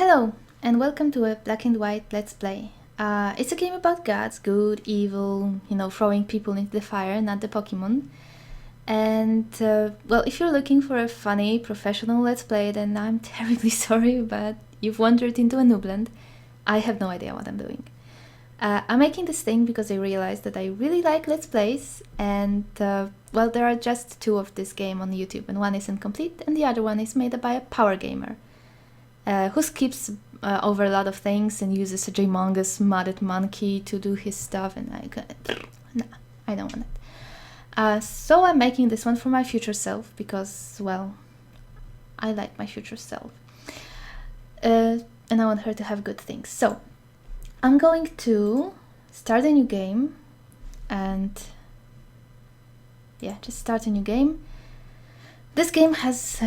Hello, and welcome to a black and white Let's Play. It's a game about gods, good, evil, throwing people into the fire, not the Pokemon. And, well, if you're looking for a funny, professional Let's Play, then I'm terribly sorry, but you've wandered into a noobland. I have no idea what I'm doing. I'm making this thing because I realized that I really like Let's Plays, and, well, there are just two of this game on YouTube, and one is incomplete, and the other one is made by a power gamer. Who skips over a lot of things and uses a humongous modded monkey to do his stuff, and nah, I don't want it. So I'm making this one for my future self because, well, I like my future self. And I want her to have good things. So I'm going to start a new game and yeah, just start a new game. This game has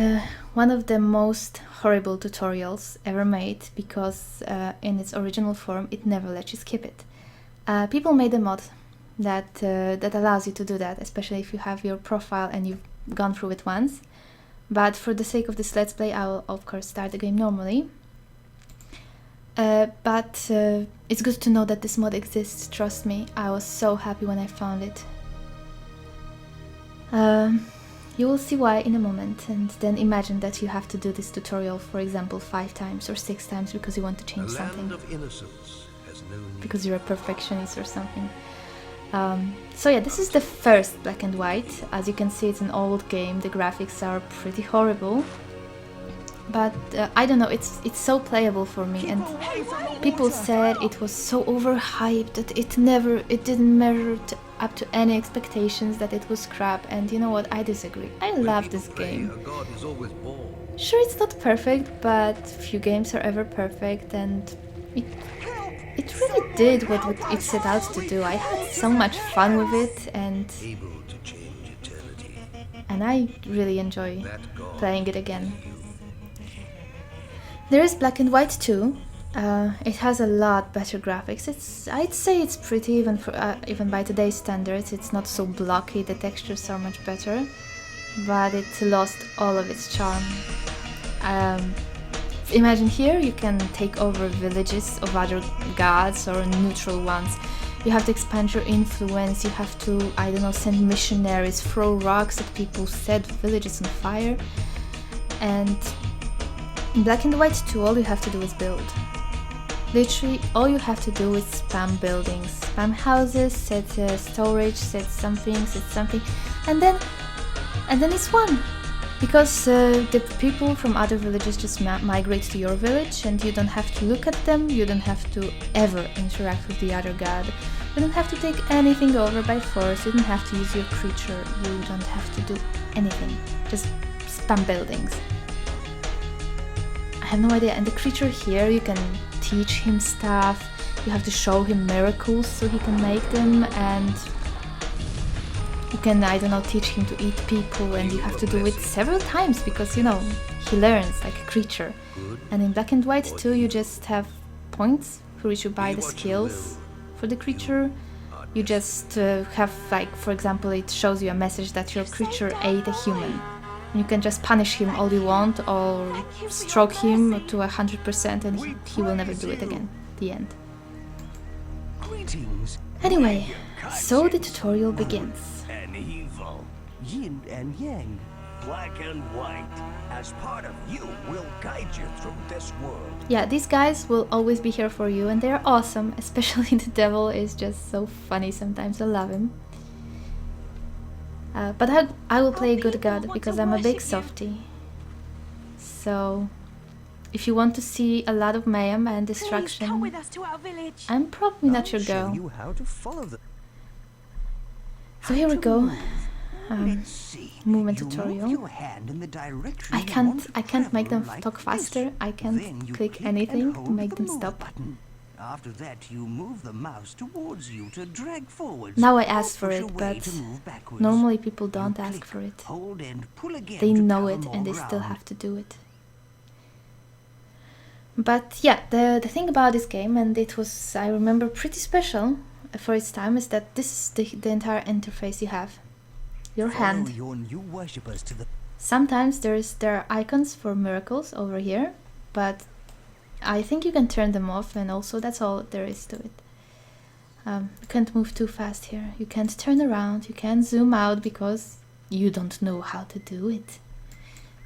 one of the most horrible tutorials ever made because in its original form it never lets you skip it. People made a mod that allows you to do that, especially if you have your profile and you've gone through it once. But for the sake of this Let's Play, I will of course start the game normally. But it's good to know that this mod exists, trust me. I was so happy when I found it. You will see why in a moment, and then imagine that you have to do this tutorial, for example, 5 times or 6 times because you want to change something. Because you're a perfectionist or something. So yeah, this is the first black and white. As you can see, it's an old game, the graphics are pretty horrible. But I don't know, it's so playable for me, and people said it was so overhyped that it didn't measure up to any expectations, that it was crap, and you know what, I disagree. I love this game. Sure, it's not perfect, but few games are ever perfect, and it really did what it set out to do. I had so much fun with it, and I really enjoy playing it again. There is black and white too. It has a lot better graphics. I'd say it's pretty even by today's standards. It's not so blocky, the textures are much better, but it lost all of its charm. Imagine here you can take over villages of other gods or neutral ones. You have to expand your influence, you have to, I don't know, send missionaries, throw rocks at people, set villages on fire. And in black and white too, all you have to do is build. Literally, all you have to do is spam buildings, spam houses, set storage, set something, and then it's won. Because the people from other villages just migrate to your village, and you don't have to look at them, you don't have to ever interact with the other god. You don't have to take anything over by force, you don't have to use your creature, you don't have to do anything. Just spam buildings. I have no idea, and the creature here, you can teach him stuff, you have to show him miracles so he can make them, and you can, I don't know, teach him to eat people, and you have to do it several times because, you know, he learns like a creature. And in black and white too, you just have points for which you buy the skills for the creature. You just have, like, for example, it shows you a message that your creature ate a human. You can just punish him all you want, or stroke him to 100%, and he will never do it again. The end. Anyway, so the tutorial begins. And evil, yin and yang, black and white. As part of you, will guide you through this world. Yeah, these guys will always be here for you, and they're awesome. Especially the devil is just so funny sometimes. I love him. But I will play a good god because I'm a big softie. So, if you want to see a lot of mayhem and destruction, I'm probably not your girl. So here we go. Movement tutorial. I can't make them talk faster. I can't click anything to make them stop. After that, you move the mouse towards you to drag forwards. Now I ask for it, but normally people don't ask for it. They know it and they still have to do it. But yeah, the thing about this game, and it was, I remember, pretty special for its time, is that this is the entire interface you have. Your hand. Sometimes there are icons for miracles over here, but I think you can turn them off, and also that's all there is to it. You can't move too fast here. You can't turn around. You can't zoom out because you don't know how to do it.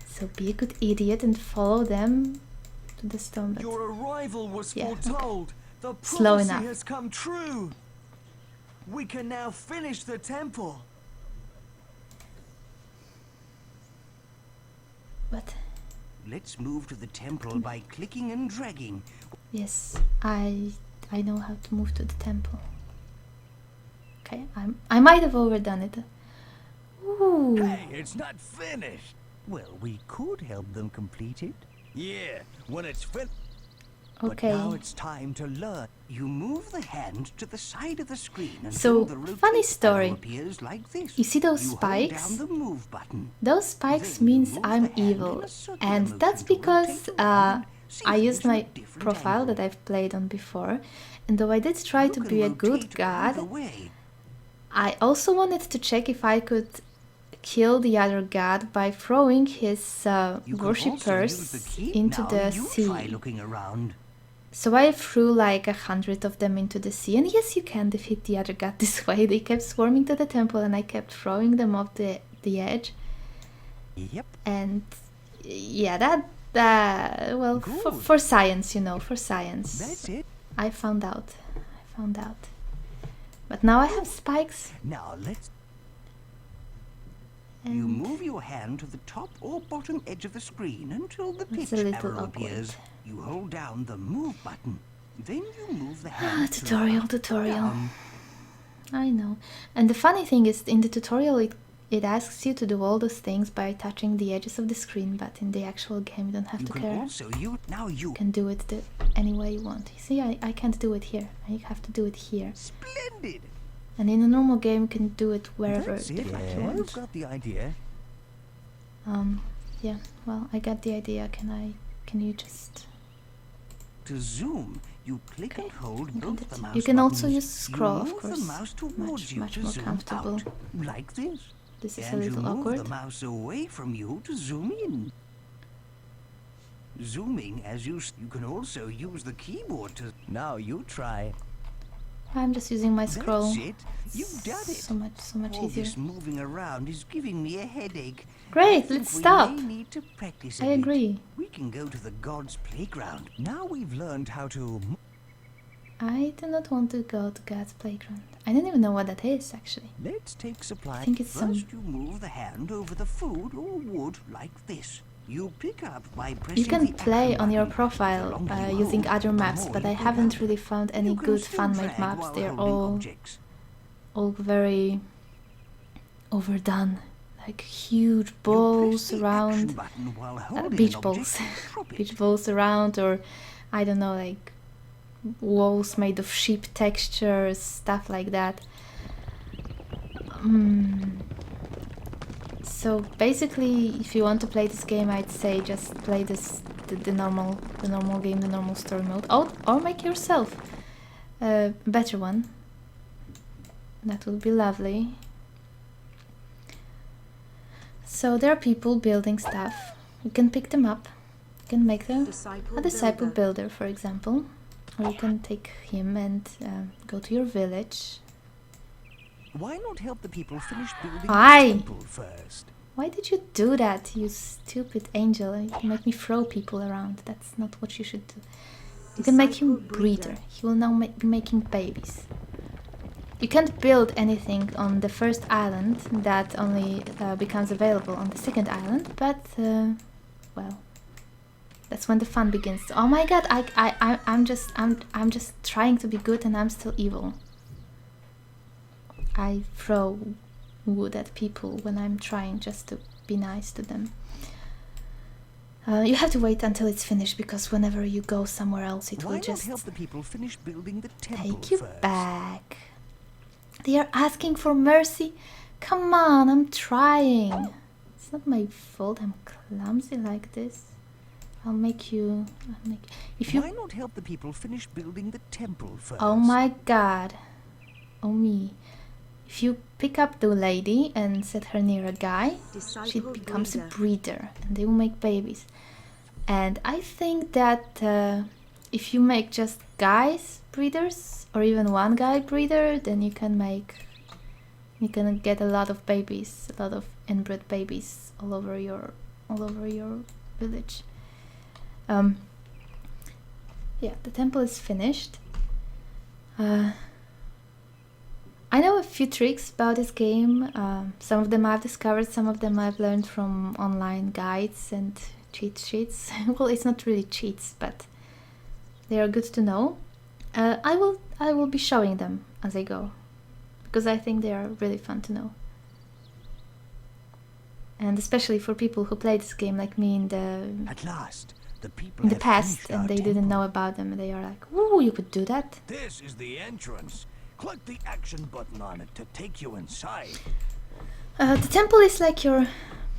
So be a good idiot and follow them to the stone bed. Your arrival was Yeah, foretold. The Slow prophecy enough. has come true. We can now finish the temple. What? Let's move to the temple by clicking and dragging. Yes, I know how to move to the temple. Okay, I might have overdone it. Ooh. Hey, it's not finished. Well, we could help them complete it. Yeah, when it's finished. Okay. But now it's time to learn. You move the hand to the side of the screen until So, the rotate funny arrow story. appears like this. You see those You spikes? hold down the move button. Those spikes Then you means move I'm the hand in evil, a circular and motion that's to because rotate around, see I things used from a my different profile angle. that I've played on before, and though I did try You to can be a rotate good god, either way. I also wanted to check if I could kill the other god by throwing his You can also use the worshippers key. into Now the you try sea. looking around. So I threw like 100 of them into the sea, and yes, you can defeat the other god this way. They kept swarming to the temple, and I kept throwing them off the edge. Yep. And yeah, that well, Good. for science, you know, for science. That's it. I found out. But now I have spikes. Now let's. And You move your hand to the top or bottom edge of the screen until the It's pitch a little arrow awkward. appears. You hold down the move button. Then you move the hand to tutorial, up or tutorial. down. I know. And the funny thing is, in the tutorial, it asks you to do all those things by touching the edges of the screen, but in the actual game, you don't have You to can care. also use now you. You can do it any way you want. You see, I can't do it here. I have to do it here. Splendid. And in a normal game, you can do it wherever That's the it. fuck you You've want. got the idea. Yeah. Well, I got the idea. Can you just? To zoom, you click and hold You can both do the it. mouse You can also buttons. use scroll, you of move course. the mouse towards you Much to more zoom comfortable. out, like this. This is a And you little move awkward. the mouse away from you to zoom in. Zooming as you can also use the keyboard to. Now you try. I'm just using my scroll. That's it. You've done it. So much All easier. this moving around is giving me a headache. Great, I think let's we stop. may need to practice a I bit. agree. We can go to the gods' playground. Now we've learned how to. I do not want to go to God's playground. I don't even know what that is, actually. Let's take supply. I think it's First, some- you move the hand over the food or wood like this. You pick up by pressing You can the play action on your button. profile The longer you using hold, other the maps, more but you I pick haven't up. really found any You can good still fan-made drag maps. while They're holding objects. all very overdone. Like huge You press balls the action around, button while holding beach an balls, object and drop it. beach balls around, or I don't know, like walls made of sheep textures, stuff like that. So basically, if you want to play this game, I'd say just play the normal game, the normal story mode, or make yourself a better one. That would be lovely. So there are people building stuff. You can pick them up. You can make them a disciple builder, for example, or you can take him and go to your village. Why not help the people finish building Aye. the temple first? Why did you do that, you stupid angel? You make me throw people around. That's not what you should do. You can make him breeder. He will now be making babies. You can't build anything on the first island. That only becomes available on the second island. But well, that's when the fun begins. Oh my god! I'm just trying to be good, and I'm still evil. I throw wood at people when I'm trying just to be nice to them. You have to wait until it's finished, because whenever you go somewhere else, it Why will not just help the people finish building the temple take you first? back. They are asking for mercy. Come on, I'm trying. It's not my fault I'm clumsy like this. I'll make you. If you. Why not help the people finish building the temple first? Oh my god. Oh me. If you pick up the lady and set her near a guy, she becomes a breeder, and they will make babies. And I think that if you make just guys breeders or even one guy breeder, then you can get a lot of babies, a lot of inbred babies all over your village. Yeah, the temple is finished. I know a few tricks about this game. Some of them I've discovered, some of them I've learned from online guides and cheat sheets. Well, it's not really cheats, but they are good to know. I will be showing them as I go, because I think they are really fun to know. And especially for people who play this game like me At last, the people in the have past finished and our they didn't temple. know about them. They are like, ooh, you could do that. This is the entrance. Click the action button on it to take you inside. The temple is like your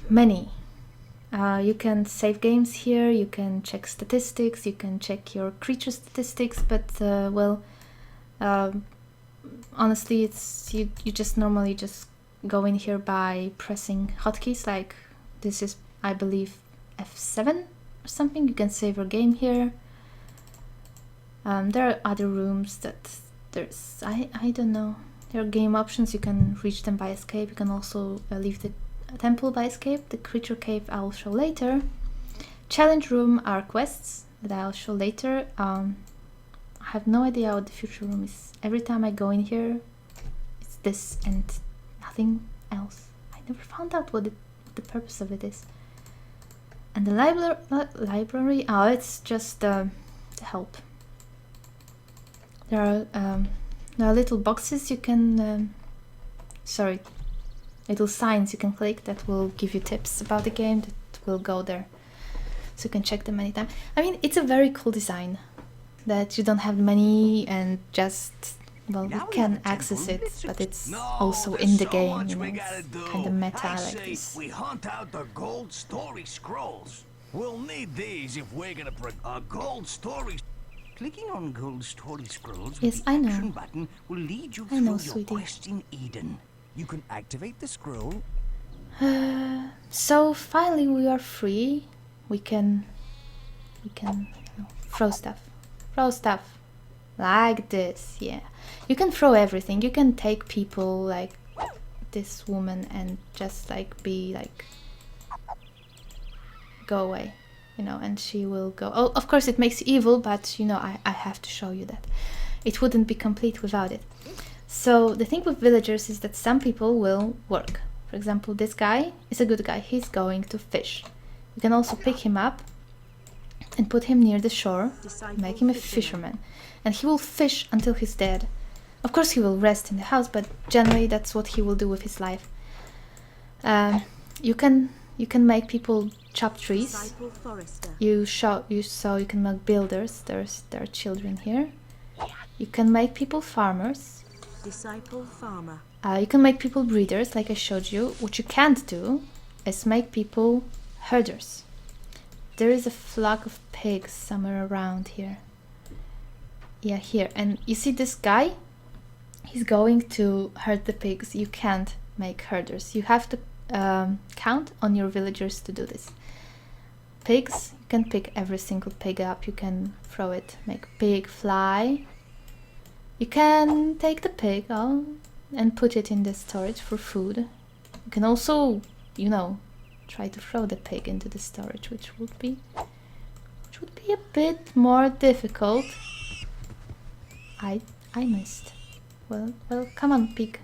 menu. You can save games here, you can check statistics, you can check your creature statistics, but honestly, it's you just normally just go in here by pressing hotkeys. Like this is, I believe, F7 or something. You can save your game here. There are other rooms that I don't know. There are game options. You can reach them by escape. You can also leave the temple by escape. The creature cave I'll show later. Challenge room are quests that I'll show later. I have no idea what the future room is. Every time I go in here, it's this and nothing else. I never found out what the purpose of it is. And the library, oh, it's just to help. There are little boxes you can, little signs you can click that will give you tips about the game that will go there. So you can check them anytime. I mean, it's a very cool design that you don't have money and just, well, you can access it, but it's also in the game, you know, it's kind of meta like this. We hunt out the gold story scrolls. We'll need these if we're gonna bring a gold story. Clicking on gold story scrolls with Yes, the I know. action button will lead you I know, through your sweetie. quest in Eden. You can activate the scroll. So finally we are free. We can throw stuff like this. Yeah, you can throw everything. You can take people like this woman and just like be like, go away, you know, and she will go. Oh, of course it makes you evil, but you know, I have to show you that it wouldn't be complete without it. So the thing with villagers is that some people will work. For example, this guy is a good guy. He's going to fish. You can also pick him up and put him near the shore, make him a fisherman, and he will fish until he's dead. Of course he will rest in the house, but generally that's what he will do with his life. You can make people chop trees. You can make builders. There are children here. You can make people farmers. Disciple farmer. You can make people breeders, like I showed you. What you can't do is make people herders. There is a flock of pigs somewhere around here. Yeah, here. And you see this guy? He's going to herd the pigs. You can't make herders. You have to count on your villagers to do this. Pigs, you can pick every single pig up. You can throw it, make pig fly. You can take the pig and put it in the storage for food. You can also, you know, try to throw the pig into the storage, which would be a bit more difficult. I missed. Well, come on, pig.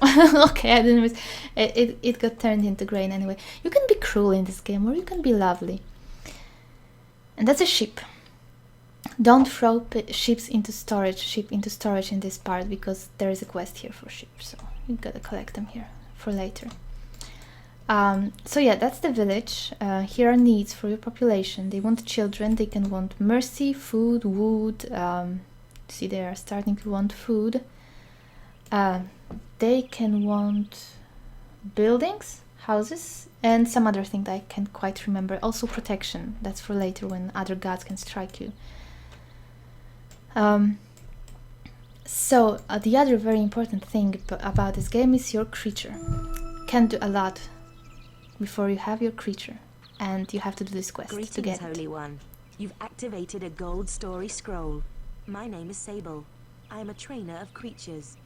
Okay, I didn't miss. It got turned into grain anyway. You can be cruel in this game, or you can be lovely. And that's a sheep. Don't throw sheep into storage in this part, because there is a quest here for sheep, so you gotta collect them here for later. So yeah, that's the village. Here are needs for your population. They want children, they can want mercy, food, wood. See, they are starting to want food. They can want buildings, houses, and some other thing that I can't quite remember. Also protection. That's for later when other gods can strike you. So the other very important thing about this game is your creature. Can do a lot before you have your creature, and you have to do this quest to Greetings, get it. Holy One. You've activated a gold story scroll. My name is Sable. I am a trainer of creatures.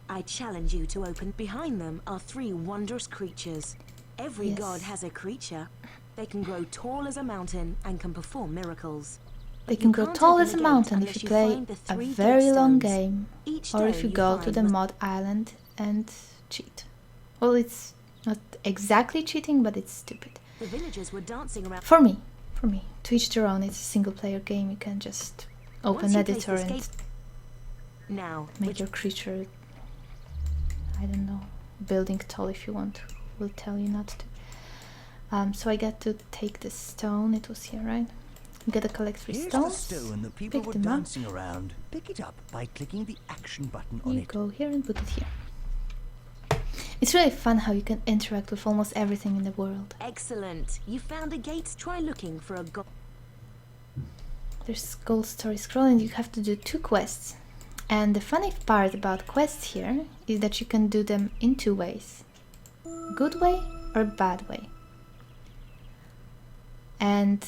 I challenge you to open. Behind them are 3 wondrous creatures. Every Yes. god has a creature. They can grow tall as a mountain and can perform miracles. They But can you grow can't tall open as the a gate mountain if unless you you play find the a 3 very long gatestones. game, Each or day if you you go to find the must- mod island and cheat. Well, it's not exactly cheating, but it's stupid. The villagers were dancing around. For me, to each their own. It's a single player game. You can just open Once you place editor this and gate- Now, make which your creature, I don't know, building tall if you want. Will tell you not to. So I got to take this stone. It was here, right? You gotta collect 3 Here's stones. the stone that people Pick were them up. dancing around. Pick it up by clicking the action button on You it. go here and put it here. It's really fun how you can interact with almost everything in the world. excellent. You found a gate. Try looking for a gold. There's gold story scroll and you have to do 2 quests. And the funny part about quests here is that you can do them in 2 ways. Good way or bad way. And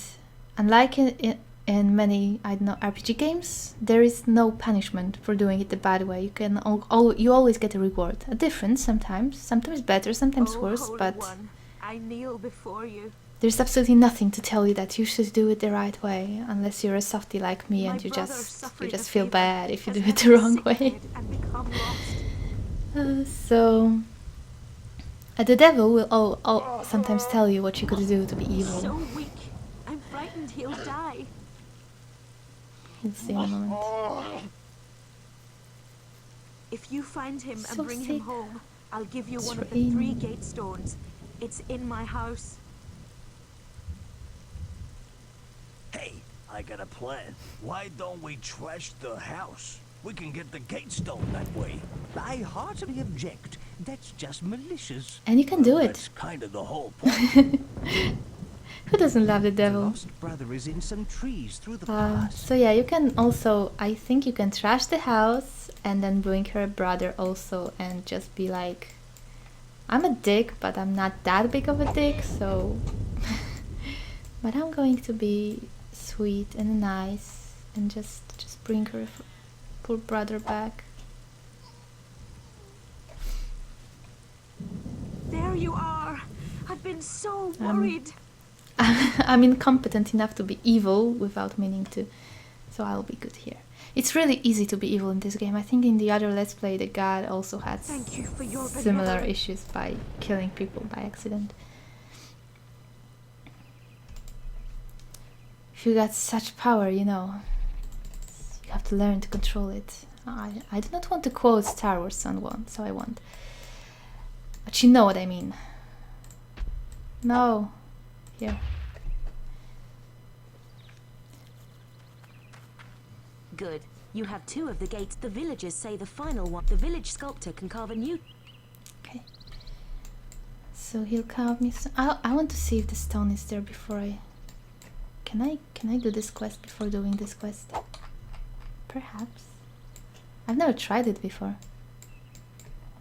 unlike in many, I don't know, RPG games, there is no punishment for doing it the bad way. You can you always get a reward. A difference sometimes better, sometimes worse, but I kneel before you. there's absolutely nothing to tell you that you should do it the right way, unless you're a softie like me My and you brother just suffering a feel fever bad if you has do it had the a wrong sick way. head and become lost. So the devil will sometimes tell you what you could do to be evil. So weak. I'm frightened he'll die. You'll see in a moment. If you find him So and bring him sick. home, I'll give you It's one of the raining. 3 gate stones. It's in my house. Hey, I got a plan. Why don't we trash the house? We can get the gate stone that way. I heartily object. That's just malicious. And you can do it. That's kind of the whole point. Who doesn't love the The devil? lost brother is in some trees through the past. So yeah, you can also, I think you can trash the house and then bring her brother also and just be like, I'm a dick, but I'm not that big of a dick, so... but I'm going to be sweet and nice and just bring her poor brother back. There you are. I've been so worried. I'm incompetent enough to be evil without meaning to, so I'll be good here. It's really easy to be evil in this game. I think in the other Let's Play, the god also had Thank you for your similar benevolence. issues by killing people by accident. If you got such power, you know, you have to learn to control it. I do not want to quote Star Wars someone, so I won't. But you know what I mean. No. Here. Good. You have 2 of the gates. The villagers say the final one. The village sculptor can carve a new. Okay. So he'll carve me some. I want to see if the stone is there before I. Can I do this quest before doing this quest? Perhaps. I've never tried it before.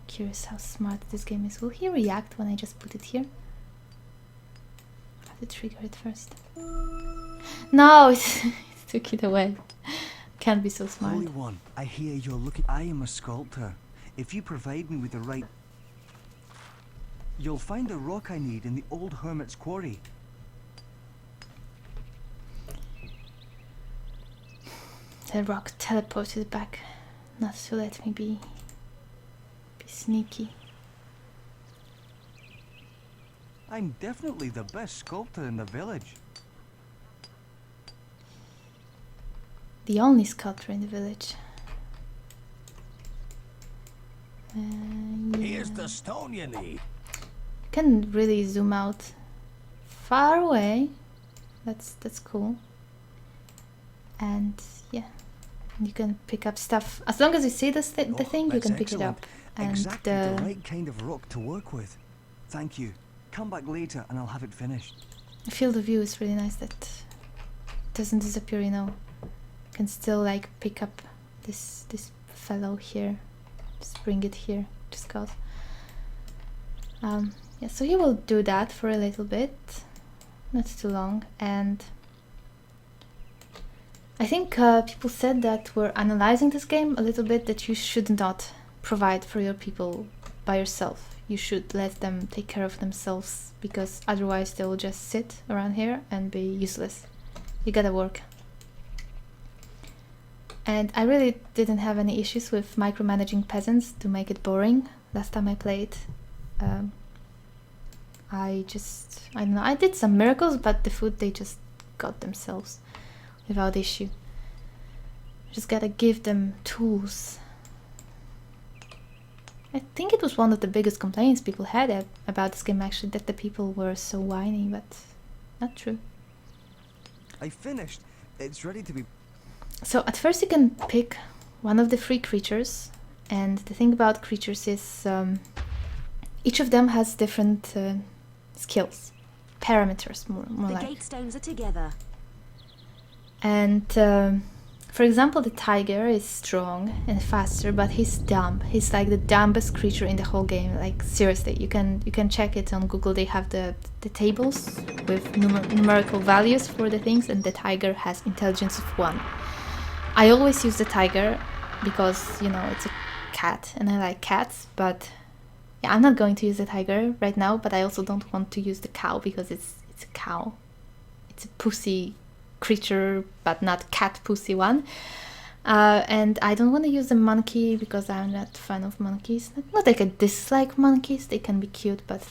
Curious how smart this game is. Will he react when I just put it here? I have to trigger it first. No, it took it away. Can't be so smart. Holy One, I hear you're looking. I am a sculptor. If you provide me with the right, you'll find the rock I need in the old hermit's quarry. The rock teleported back, not to let me be sneaky. I'm definitely the best sculptor in the village. The only sculptor in the village. Here's the stone you need. You can really zoom out far away. That's cool. And yeah, you can pick up stuff as long as you see the thing. You That's can pick it excellent. up. And Exactly the right kind of rock to work with. Thank you. Come back later and I'll have it finished. the field of view is really nice. That doesn't disappear. You know, you can still like pick up this fellow here. Just bring it here. Just cause. Yeah, so you will do that for a little bit, not too long, and I think people said that we're analyzing this game a little bit, that you should not provide for your people by yourself. You should let them take care of themselves, because otherwise they will just sit around here and be useless. You gotta work. And I really didn't have any issues with micromanaging peasants to make it boring last time I played. I don't know, I did some miracles, but the food they just got themselves without issue. Just gotta give them tools. I think it was one of the biggest complaints people had about this game, actually, that the people were so whiny, but not true. I finished. It's ready to be... So at first you can pick one of the 3 creatures, and the thing about creatures is each of them has different skills, parameters, more like. The gate stones are together. And for example, the tiger is strong and faster, but he's dumb. He's like the dumbest creature in the whole game. Like, seriously, you can check it on Google. They have the tables with numerical values for the things, and the tiger has intelligence of 1. I always use the tiger because, you know, it's a cat and I like cats, but yeah, I'm not going to use the tiger right now, but I also don't want to use the cow because it's a cow. It's a pussy creature, but not cat pussy one. And I don't want to use the monkey because I'm not a fan of monkeys. Not like I dislike monkeys, they can be cute, but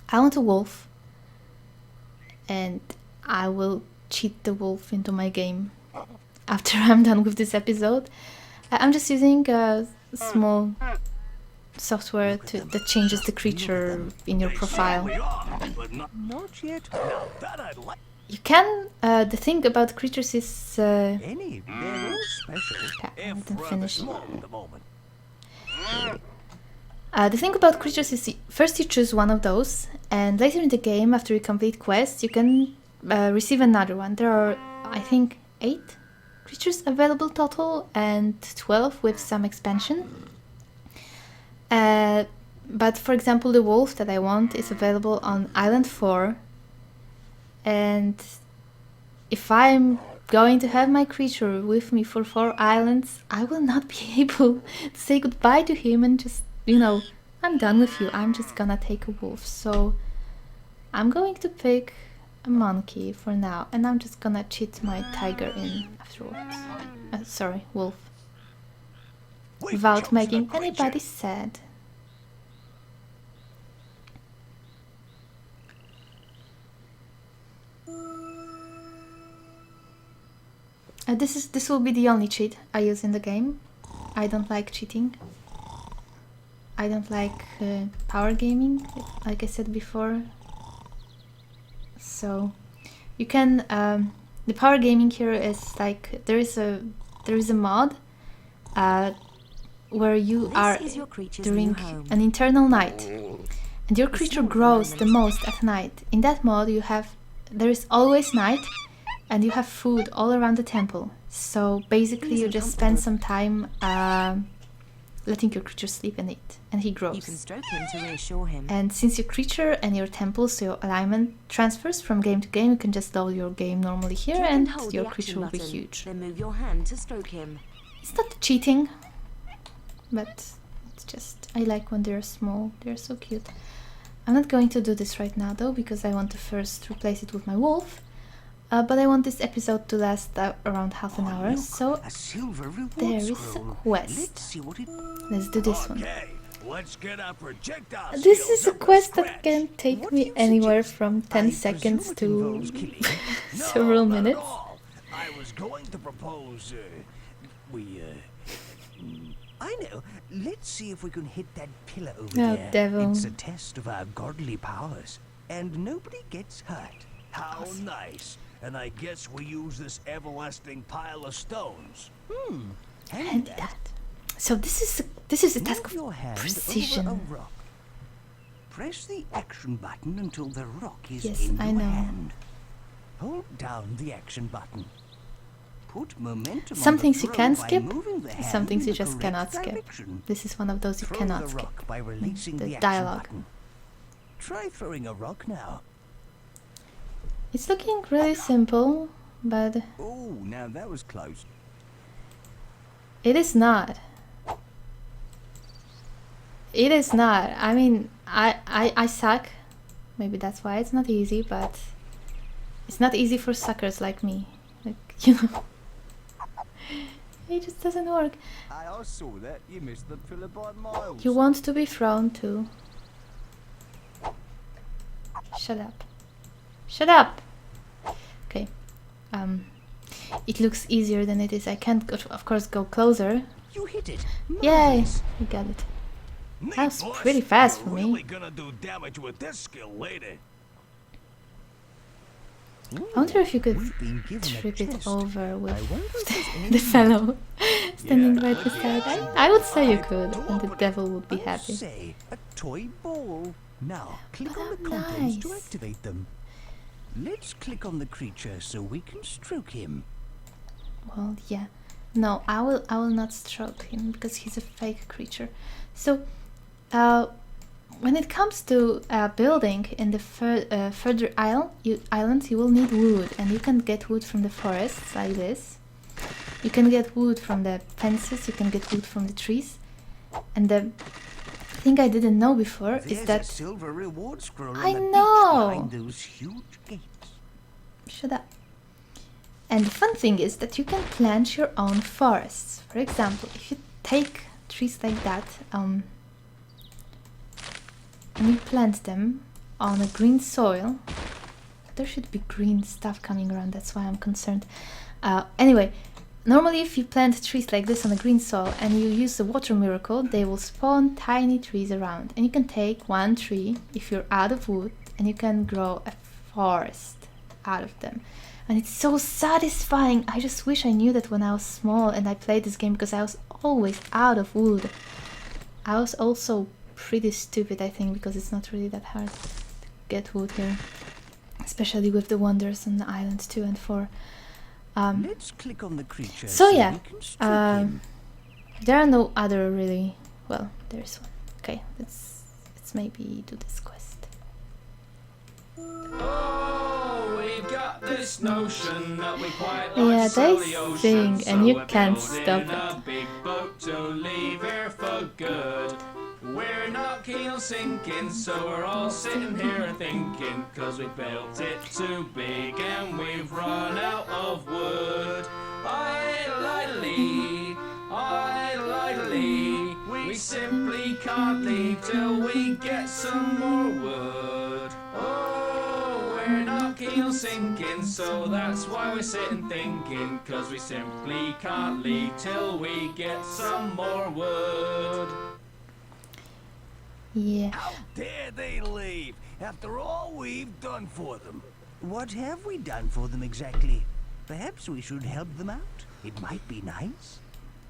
I want a wolf, and I will cheat the wolf into my game after I'm done with this episode. I'm just using a small software that changes the creature in your profile. Not yet. Now that I'd like... You can, the thing about creatures is... They're all special. Okay, I didn't finish. Small at the moment. The thing about creatures is first you choose one of those, and later in the game, after you complete quests, you can receive another one. There are, I think, 8 creatures available total, and 12 with some expansion. But for example, the wolf that I want is available on Island 4. And if I'm going to have my creature with me for 4 islands, I will not be able to say goodbye to him and just, you know, I'm done with you. I'm just gonna take a wolf. So I'm going to pick a monkey for now, and I'm just gonna cheat my tiger in afterwards. Sorry, wolf. Without making anybody sad. This will be the only cheat I use in the game. I don't like cheating. I don't like power gaming, like I said before. So you can the power gaming here is like there is a mod where you are during an internal night, and your creature grows the most at night. In that mod there is always night, and you have food all around the temple. So basically you just spend some time letting your creature sleep and eat, and he grows. You can stroke him to reassure him. And since your creature and your temple, so your alignment transfers from game to game, you can just load your game normally here, and your creature will be huge. Then move your hand to stroke him. It's not cheating, but it's just, I like when they're small. They're so cute. I'm not going to do this right now though, because I want to first replace it with my wolf. But I want this episode to last around half an hour, so there is a quest. Let's do this one. Let's get our projectile. This is a quest that can take me anywhere from 10 seconds to several minutes. I was going to propose I know. Let's see if we can hit that pillar over there. Devil. It's a test of our godly powers, and nobody gets hurt. How nice. And I guess we use this everlasting pile of stones. Handy that. So this is a task Move your of hand precision. over a rock. Press the action button until the rock is Yes, in I your know. hand. Hold down the action button. Put momentum Some on the things you throw can by skip, moving the hand some things in you the just correct cannot skip. direction. This is one of those you Throw cannot the skip. rock by releasing The the action dialogue. button. Try throwing a rock now. It's looking really simple, but Oh, now that was close. it is not. It is not. I mean, I suck. Maybe that's why it's not easy, but it's not easy for suckers like me. Like, you know, it just doesn't work. I saw that. You missed the pillar by miles. You want to be thrown too. Shut up. Shut up! Okay. It looks easier than it is. I can't, of course, go closer. You hit it. Yay! Nice. We got it. Neat, That was boss. pretty fast You're for really me. gonna do damage with this skill later. I wonder if you could We've been given a trip it test. over with I wonder if there's any the fellow standing Yeah, right look beside at me. you. I would say you I could, do and the open it. devil would be I'll happy. say a toy ball. Now, click But on the I'm contents to nice. activate them. Let's click on the creature so we can stroke him. Well, yeah. No, I will not stroke him because he's a fake creature. So, when it comes to building in the further islands, you will need wood, and you can get wood from the forests like this. You can get wood from the fences. You can get wood from the trees. And the thing I didn't know before is There's a that silver reward scroll I on the know. beach behind those huge gates. shut up. And the fun thing is that you can plant your own forests. For example, if you take trees like that, and you plant them on a green soil, there should be green stuff coming around, that's why I'm concerned. Anyway, normally if you plant trees like this on a green soil and you use the water miracle, they will spawn tiny trees around. And you can take one tree if you're out of wood, and you can grow a forest out of them. And it's so satisfying. I just wish I knew that when I was small and I played this game, because I was always out of wood. I was also pretty stupid, I think, because it's not really that hard to get wood here, especially with the wonders on the island 2 and 4. Let's click on the creature So yeah, we can stroke him. there are no other really. Well, there's one. Okay, let's maybe do this quest. Oh, we've got this notion that we quite like Yeah, to sail they the ocean, sing so and you we're can't building stop a it. big boat to leave here for good. We're not keen on sinking, so we're all sitting here thinking, 'cause we built it too big and we've run out of wood. Idly, we simply can't leave till we get some more wood. Oh, we're not keen on sinking, so that's why we're sitting thinking, 'cause we simply can't leave till we get some more wood. Yeah. How dare they leave after all we've done for them? What have we done for them exactly? Perhaps we should help them out. It might be nice.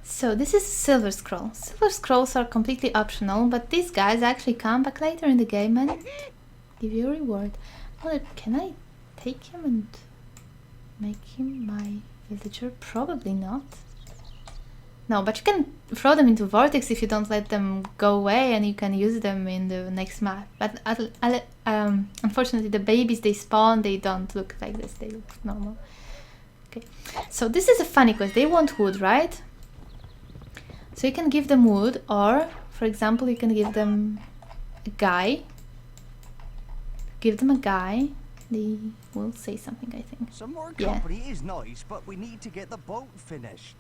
So this is Silver Scroll. Silver Scrolls are completely optional, but these guys actually come back later in the game and give you a reward. Well, can I take him and make him my villager? Probably not. No, but you can throw them into Vortex if you don't let them go away, and you can use them in the next map. But unfortunately, the babies they spawn, they don't look like this. They look normal. Okay, so this is a funny quest. They want wood, right? So you can give them wood, or, for example, you can give them a guy. Give them a guy. They will say something, I think. Some more Yeah. company is nice, but we need to get the boat finished.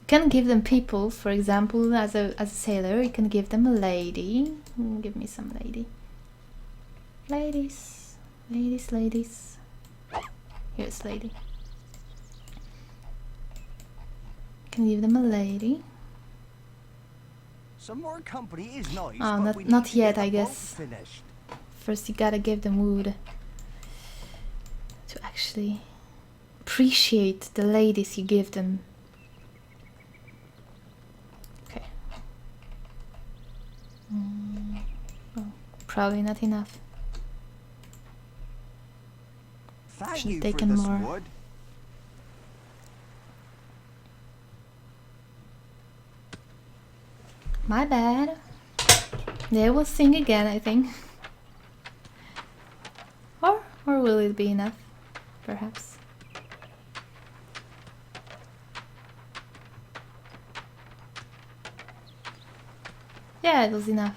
You can give them people, for example, as a sailor, you can give them a lady. Give me some lady. Ladies. Here's lady. You can give them a lady. Some more company is nice, Oh, but we need not to yet, get I the boat guess. finished. First you gotta give them wood to actually appreciate the ladies you give them. Okay. Well, probably not enough. Thank Should've you taken for this more. wood. My bad. They will sing again, I think. Or will it be enough? Perhaps. Yeah, it was enough.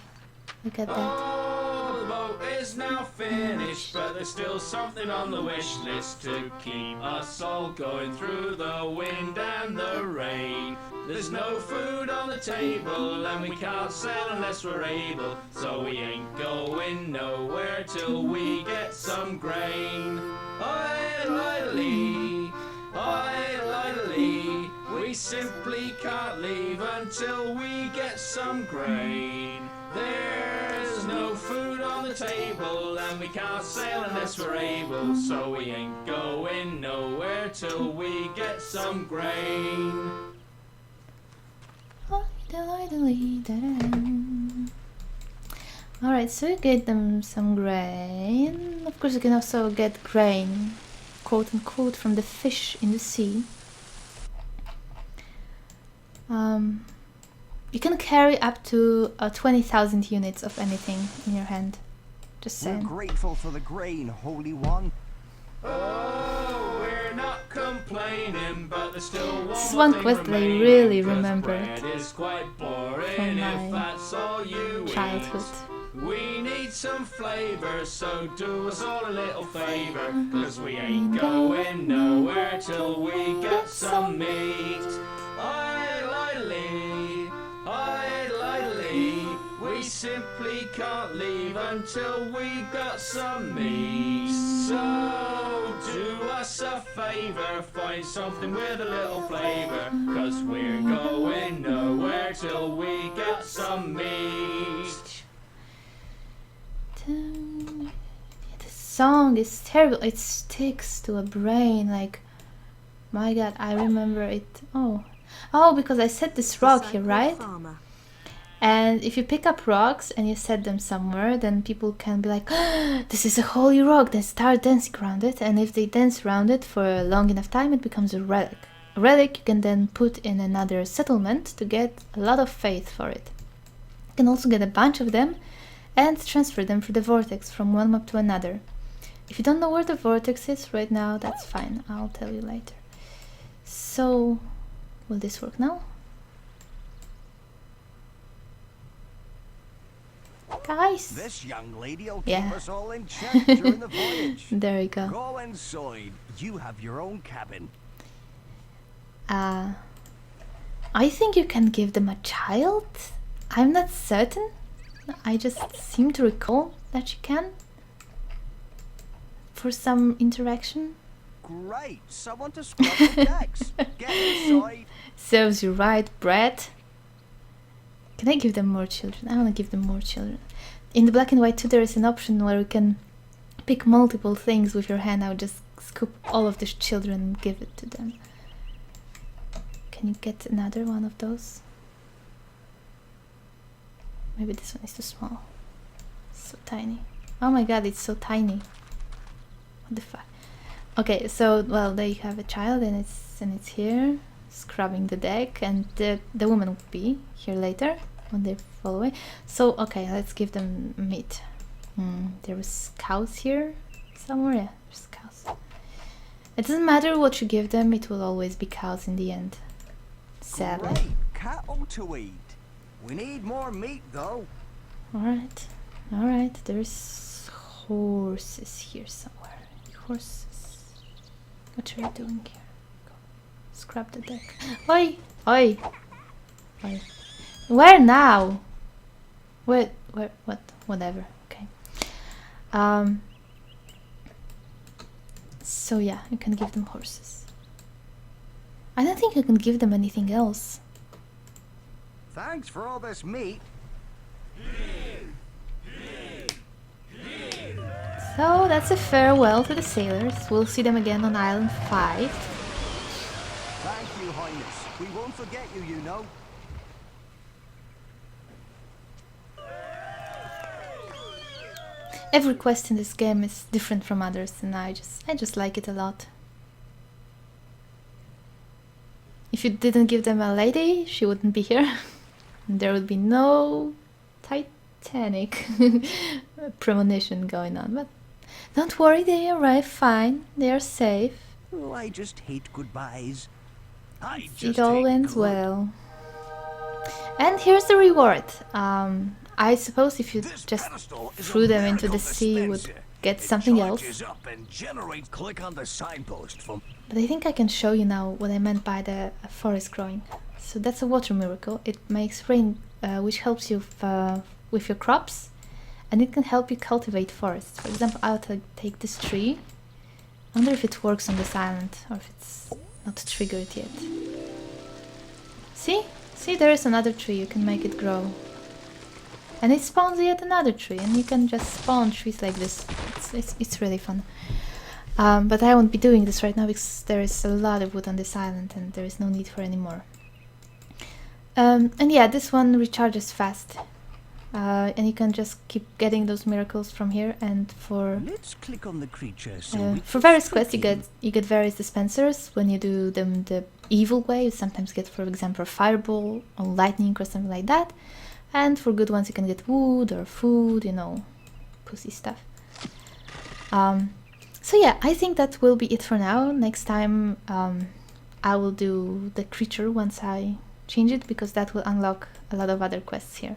Look at that. Oh, the boat is now finished, but there's still something on the wish list to keep us all going through the wind and the rain. There's no food on the table, and we can't sail unless we're able, so we ain't going nowhere till we get some grain. Idly, idly, we simply can't leave until we get some grain. There's no food on the table, and we can't sail unless we're able, so we ain't going nowhere till we get some grain. Alright, so you get them some grain. Of course, you can also get grain, quote unquote, from the fish in the sea. You can carry up to 20,000 units of anything in your hand. Just We're saying. grateful for the grain, Holy One. Oh, we're not complaining, but there's still one This is more one thing quest that I remaining, really 'cause remember bread is quite boring from if my that's all you childhood. eat. We need some flavour, so do us all a little favour, 'cause we ain't going nowhere till we get some meat. Idly, idly, we simply can't leave until we got some meat. So do us a favour, find something with a little flavour, 'cause we're going nowhere till we get some meat. The song is terrible. It sticks to a brain. Like, my God, I remember it. Oh, because I set this rock here, right? Farmer. And if you pick up rocks and you set them somewhere, then people can be like, "Ah, this is a holy rock," then start dancing around it. And if they dance around it for a long enough time, it becomes a relic. A relic you can then put in another settlement to get a lot of faith for it. You can also get a bunch of them and transfer them through the vortex from one map to another. If you don't know where the vortex is right now, that's fine. I'll tell you later. So, will this work now? Guys! This young lady'll Yeah. keep us all in check during the voyage. There you go. Go inside. You have your own cabin. I think you can give them a child. I'm not certain. I just seem to recall that you can. For some interaction. Great. Someone to scrub the decks. Get inside. Serves you right, Brett. Can I give them more children? I want to give them more children. In the black and white too, there is an option where you can pick multiple things with your hand. I would just scoop all of the children and give it to them. Can you get another one of those? Maybe this one is too small. So tiny. Oh my God, it's so tiny. What the fuck? Okay, so well, there you have a child, and it's here scrubbing the deck, and the woman will be here later when they fall away. So okay, let's give them meat. There was cows here somewhere. Yeah, there's cows. It doesn't matter what you give them; it will always be cows in the end. Sadly. Great. Cattle to eat. We need more meat, though. All right. There's horses here somewhere. Horses. What are you doing here? Go. Scrub the deck. Oi! Oi! Oi. Where now? Where? What? Whatever. Okay. So yeah, you can give them horses. I don't think you can give them anything else. Thanks for all this meat. So that's a farewell to the sailors. We'll see them again on Island 5. Thank you, Highness. We won't forget you, you know. Every quest in this game is different from others, and I just like it a lot. If you didn't give them a lady, she wouldn't be here. There would be no Titanic premonition going on, but don't worry, they arrive fine. They are safe. Oh, I just hate goodbyes. It all ends well. And here's the reward. I suppose if you This just pedestal is threw a them into the miracle sea, you would dispenser. get It something else. charges up and generates. Click on the signpost for But I think I can show you now what I meant by the forest growing. So that's a water miracle. It makes rain, which helps you with your crops, and it can help you cultivate forests. For example, I'll take this tree. I wonder if it works on this island or if it's not triggered yet. See? See, there is another tree. You can make it grow. And it spawns yet another tree, and you can just spawn trees like this. It's really fun. But I won't be doing this right now because there is a lot of wood on this island and there is no need for any more. And yeah, this one recharges fast. And you can just keep getting those miracles from here. And for Let's click on the creature for various quests, you get various dispensers. When you do them the evil way, you sometimes get, for example, a fireball or lightning or something like that. And for good ones, you can get wood or food, you know, pussy stuff. So yeah, I think that will be it for now. Next time I will do the creature once I change it, because that will unlock a lot of other quests here.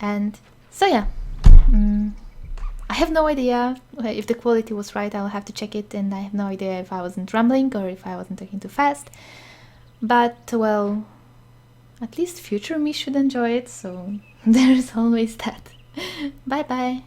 And so yeah, I have no idea if the quality was right. I'll have to check it, and I have no idea if I wasn't rambling or if I wasn't talking too fast. But well, at least future me should enjoy it, so there's always that. Bye bye.